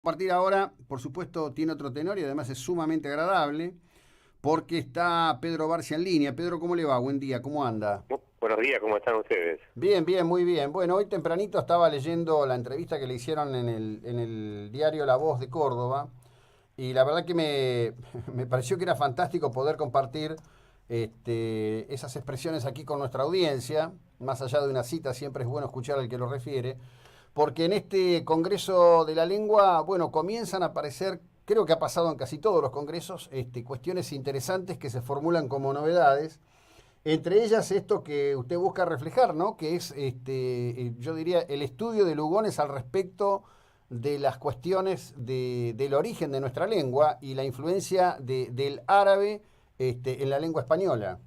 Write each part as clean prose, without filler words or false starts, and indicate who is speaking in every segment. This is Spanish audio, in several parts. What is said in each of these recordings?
Speaker 1: A partir de ahora, por supuesto, tiene otro tenor y además es sumamente agradable porque está Pedro Barcia en línea. Pedro, ¿cómo le va? Buen día, ¿cómo anda?
Speaker 2: Buenos días, ¿cómo están ustedes?
Speaker 1: Bien, bien, muy bien. Bueno, hoy tempranito estaba leyendo la entrevista que le hicieron en el diario La Voz de Córdoba y la verdad que me pareció que era fantástico poder compartir esas expresiones aquí con nuestra audiencia. Más allá de una cita, siempre es bueno escuchar al que lo refiere. Porque en este Congreso de la Lengua, bueno, comienzan a aparecer, creo que ha pasado en casi todos los congresos, cuestiones interesantes que se formulan como novedades. Entre ellas esto que usted busca reflejar, ¿no? Que es, yo diría, el estudio de Lugones al respecto de las cuestiones del origen de nuestra lengua y la influencia del árabe en la lengua española.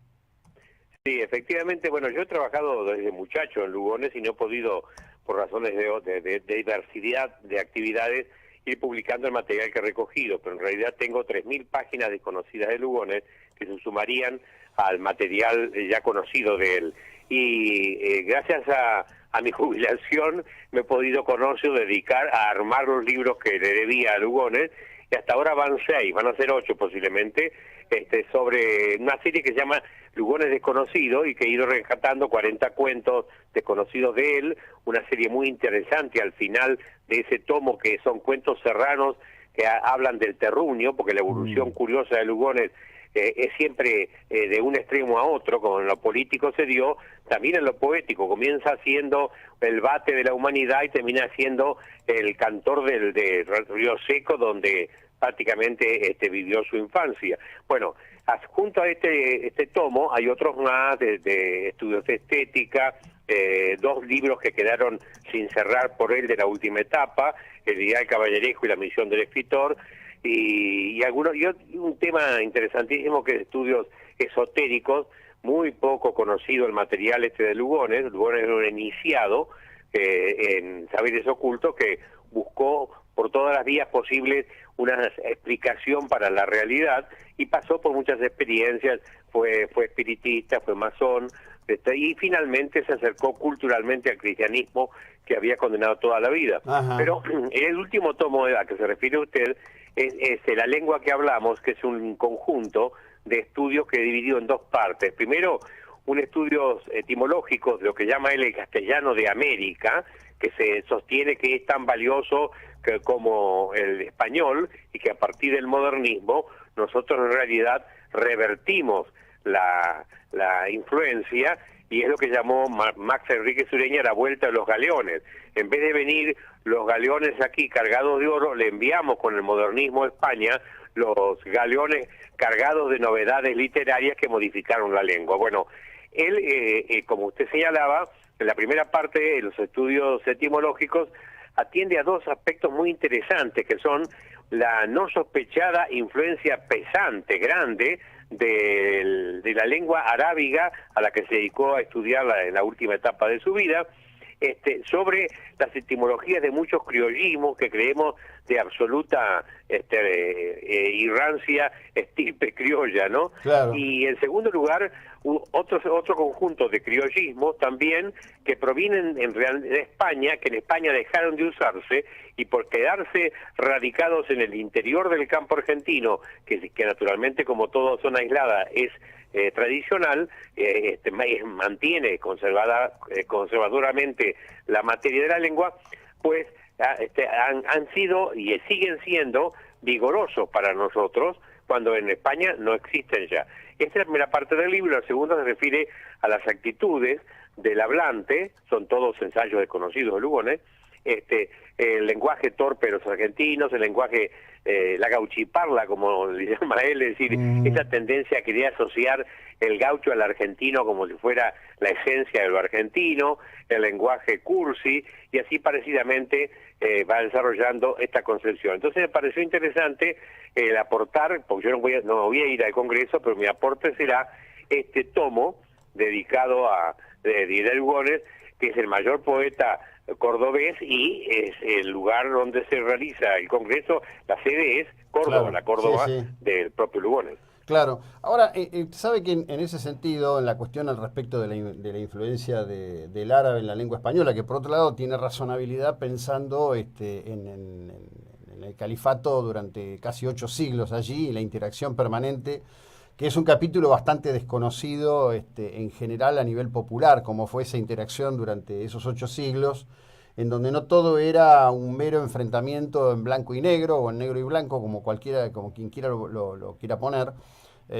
Speaker 2: Sí, efectivamente, bueno, yo he trabajado desde muchacho en Lugones y no he podido, por razones de diversidad de actividades, ir publicando el material que he recogido, pero en realidad tengo 3.000 páginas desconocidas de Lugones que se sumarían al material ya conocido de él. Y gracias a mi jubilación me he podido con ocio dedicar a armar los libros que le debía a Lugones, y hasta ahora van 6, van a ser 8 posiblemente, sobre una serie que se llama Lugones Desconocidos y que he ido rescatando 40 cuentos desconocidos de él, una serie muy interesante al final de ese tomo que son cuentos serranos que hablan del terruño, porque la evolución
Speaker 1: Mm.
Speaker 2: curiosa de Lugones es siempre de un extremo a otro, como en lo político se dio, también en lo poético, comienza siendo el bate de la humanidad y termina siendo el cantor de Río Seco, donde prácticamente vivió su infancia. Bueno, junto a este tomo hay otros más de estudios de estética, 2 libros que quedaron sin cerrar por él de la última etapa, El ideal caballeresco y La misión del escritor, y un tema interesantísimo que es estudios esotéricos, muy poco conocido el material de Lugones. Lugones era un iniciado en saberes ocultos que buscó por todas las vías posibles una explicación para la realidad y pasó por muchas experiencias, fue espiritista, fue masón, y finalmente se acercó culturalmente al cristianismo que había condenado toda la vida.
Speaker 1: Ajá.
Speaker 2: Pero el último tomo a que se refiere usted es La lengua que hablamos, que es un conjunto de estudios que he dividido en 2 partes. Primero, un estudio etimológico de lo que llama él el castellano de América, que se sostiene que es tan valioso como el español y que a partir del modernismo nosotros en realidad revertimos la influencia, y es lo que llamó Max Enrique Sureña la vuelta de los galeones. En vez de venir los galeones aquí cargados de oro, le enviamos con el modernismo a España los galeones cargados de novedades literarias que modificaron la lengua. Bueno, él, como usted señalaba, en la primera parte de los estudios etimológicos atiende a 2 aspectos muy interesantes, que son la no sospechada influencia pesante, grande, de la lengua arábiga a la que se dedicó a estudiarla en la última etapa de su vida, sobre las etimologías de muchos criollismos que creemos de absoluta irrancia, estirpe criolla, ¿no?
Speaker 1: Claro.
Speaker 2: Y en segundo lugar, otro conjunto de criollismos también que provienen de España, que en España dejaron de usarse, y por quedarse radicados en el interior del campo argentino, que naturalmente, como toda zona aislada, es tradicional, mantiene conservadoramente la materia de la lengua, pues han sido y siguen siendo vigorosos para nosotros, cuando en España no existen ya. Esta es la primera parte del libro. La segunda se refiere a las actitudes del hablante, son todos ensayos desconocidos de Lugones, el lenguaje torpe de los argentinos, el lenguaje, la gauchiparla, como le llama él, es decir,
Speaker 1: Mm.
Speaker 2: esa tendencia a querer asociar el gaucho al argentino como si fuera la esencia de lo argentino, el lenguaje cursi, y así parecidamente va desarrollando esta concepción. Entonces me pareció interesante el aportar, porque yo no voy a ir al Congreso, pero mi aporte será este tomo dedicado a Dider Lugones, que es el mayor poeta cordobés y es el lugar donde se realiza el Congreso. La sede es Córdoba,
Speaker 1: Claro,
Speaker 2: la
Speaker 1: sí,
Speaker 2: Córdoba
Speaker 1: sí.
Speaker 2: del propio Lugones.
Speaker 1: Claro. Ahora, sabe que en ese sentido, en la cuestión al respecto de la influencia del árabe en la lengua española, que por otro lado tiene razonabilidad pensando en en el califato durante casi 8 siglos allí, y la interacción permanente, que es un capítulo bastante desconocido en general a nivel popular, como fue esa interacción durante esos 8 siglos, en donde no todo era un mero enfrentamiento en blanco y negro, o en negro y blanco, como cualquiera, como quien quiera lo quiera poner,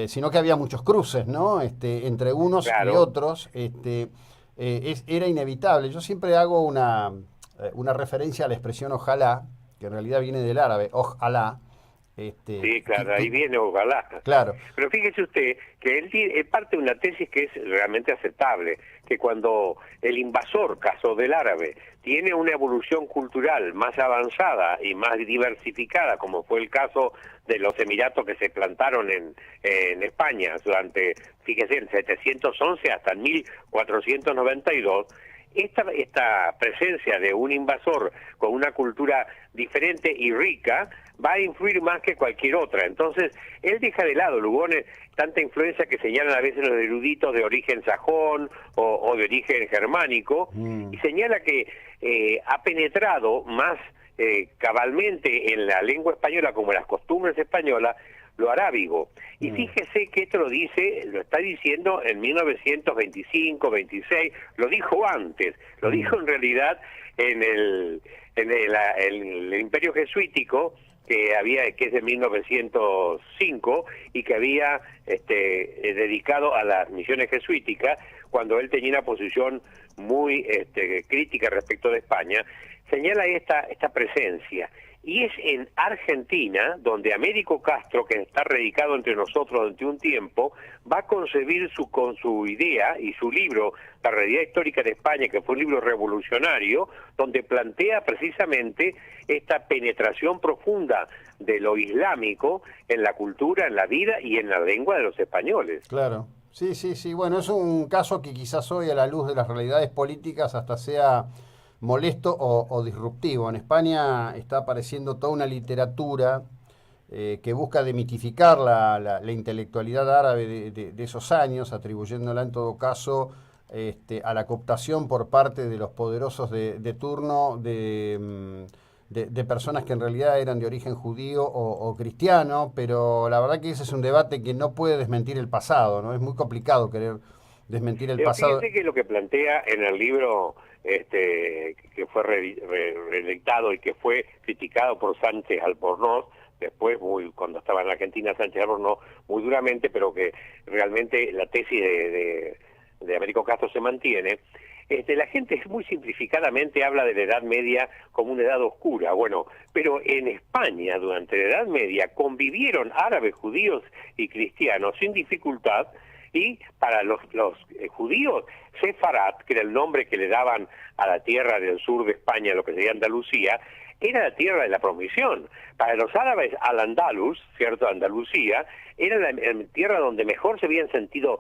Speaker 1: sino que había muchos cruces, ¿no? Entre unos y
Speaker 2: Claro.
Speaker 1: otros, era inevitable. Yo siempre hago una referencia a la expresión ojalá, que en realidad viene del árabe, ojalá,
Speaker 2: Sí, claro, ahí
Speaker 1: que,
Speaker 2: viene, ojalá.
Speaker 1: claro.
Speaker 2: Pero fíjese usted que él parte de una tesis que es realmente aceptable, que cuando el invasor, caso del árabe, tiene una evolución cultural más avanzada y más diversificada, como fue el caso de los Emiratos que se plantaron en España durante, fíjese, en 711 hasta el 1492, esta presencia de un invasor con una cultura diferente y rica va a influir más que cualquier otra. Entonces, él deja de lado, Lugones, tanta influencia que señalan a veces los eruditos de origen sajón o de origen germánico, y señala que ha penetrado más cabalmente en la lengua española como en las costumbres españolas, lo arábigo. Y fíjese que esto lo está diciendo en 1925, 26, lo dijo antes, lo dijo en realidad en el Imperio Jesuítico, que es de 1905 y que había dedicado a las misiones jesuíticas, cuando él tenía una posición muy crítica respecto de España, señala esta presencia. Y es en Argentina donde Américo Castro, que está radicado entre nosotros durante un tiempo, va a concebir con su idea y su libro, La realidad histórica de España, que fue un libro revolucionario, donde plantea precisamente esta penetración profunda de lo islámico en la cultura, en la vida y en la lengua de los españoles.
Speaker 1: Claro, sí, sí, sí. Bueno, es un caso que quizás hoy a la luz de las realidades políticas hasta sea molesto o disruptivo. En España está apareciendo toda una literatura que busca demitificar la intelectualidad árabe de esos años, atribuyéndola en todo caso a la cooptación por parte de los poderosos de turno de personas que en realidad eran de origen judío o cristiano, pero la verdad que ese es un debate que no puede desmentir el pasado, ¿no? Es muy complicado querer desmentir el
Speaker 2: Pero
Speaker 1: pasado.
Speaker 2: fíjese que lo que plantea en el libro que fue reeditado y que fue criticado por Sánchez Albornoz, después, cuando estaba en Argentina Sánchez Albornoz, muy duramente, pero que realmente la tesis de Américo Castro se mantiene. La gente muy simplificadamente habla de la Edad Media como una edad oscura. Bueno, pero en España durante la Edad Media convivieron árabes, judíos y cristianos sin dificultad, y para los judíos, Sefarat, que era el nombre que le daban a la tierra del sur de España, lo que sería Andalucía, era la tierra de la provisión. Para los árabes, Al-Andalus, ¿cierto? Andalucía, era la tierra donde mejor se habían sentido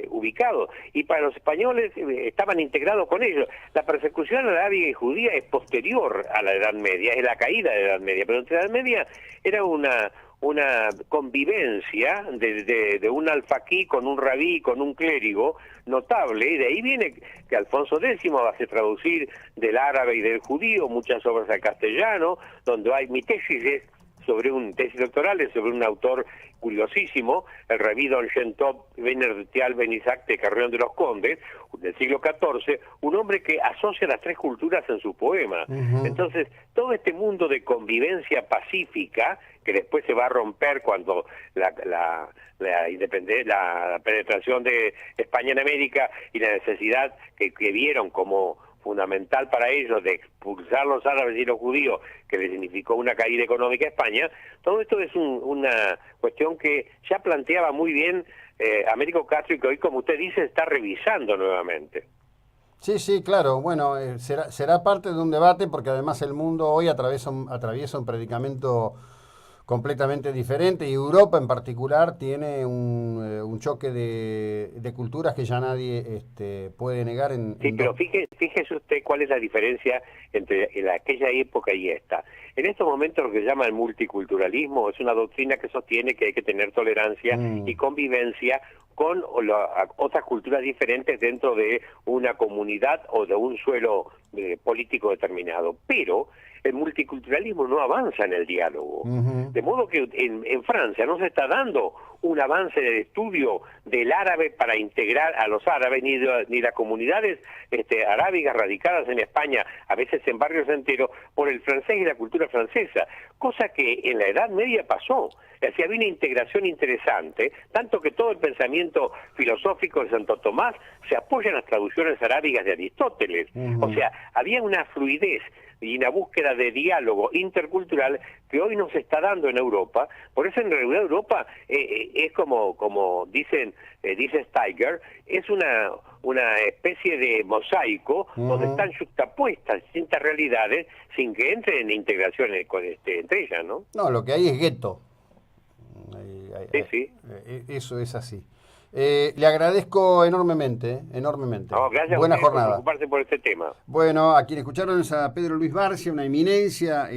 Speaker 2: ubicados. Y para los españoles estaban integrados con ellos. La persecución arábiga y judía es posterior a la Edad Media, es la caída de la Edad Media. Pero en la Edad Media era una convivencia de un alfaquí con un rabí, con un clérigo notable, y de ahí viene que Alfonso X hace traducir del árabe y del judío muchas obras al castellano, donde mi tesis es tesis doctoral es sobre un autor curiosísimo, el rabí Don Shentov Benertial Ben Isaac de Carrión de los Condes, del siglo XIV, un hombre que asocia las tres culturas en su poema. Entonces, todo este mundo de convivencia pacífica, que después se va a romper cuando la penetración de España en América y la necesidad que vieron como fundamental para ellos de expulsar los árabes y los judíos, que le significó una caída económica a España. Todo esto es una cuestión que ya planteaba muy bien Américo Castro y que hoy, como usted dice, está revisando nuevamente.
Speaker 1: Sí, sí, claro. Bueno, será parte de un debate porque además el mundo hoy atraviesa un predicamento completamente diferente, y Europa en particular tiene un choque de culturas que ya nadie puede negar
Speaker 2: Sí, pero fíjese usted cuál es la diferencia entre aquella época y esta. En estos momentos lo que se llama el multiculturalismo es una doctrina que sostiene que hay que tener tolerancia y convivencia con otras culturas diferentes dentro de una comunidad o de un suelo político determinado. Pero el multiculturalismo no avanza en el diálogo. De modo que en Francia no se está dando un avance del estudio del árabe para integrar a los árabes, ni las comunidades arábigas radicadas en España, a veces en barrios enteros, por el francés y la cultura francesa, cosa que en la Edad Media pasó. Así había una integración interesante, tanto que todo el pensamiento filosófico de Santo Tomás se apoya en las traducciones arábigas de Aristóteles. O sea, había una fluidez y una búsqueda de diálogo intercultural que hoy no se está dando en Europa. Por eso en realidad Europa es como dice Steiger, es una especie de mosaico donde están juxtapuestas distintas realidades sin que entren en integraciones entre ellas, ¿no?
Speaker 1: No, lo que hay es gueto.
Speaker 2: Sí.
Speaker 1: Eso es así. Le agradezco enormemente.
Speaker 2: No, gracias
Speaker 1: Buena
Speaker 2: a ustedes por
Speaker 1: jornada.
Speaker 2: preocuparse por este tema.
Speaker 1: Bueno, a quien escucharon es a Pedro Luis Barcia, una eminencia.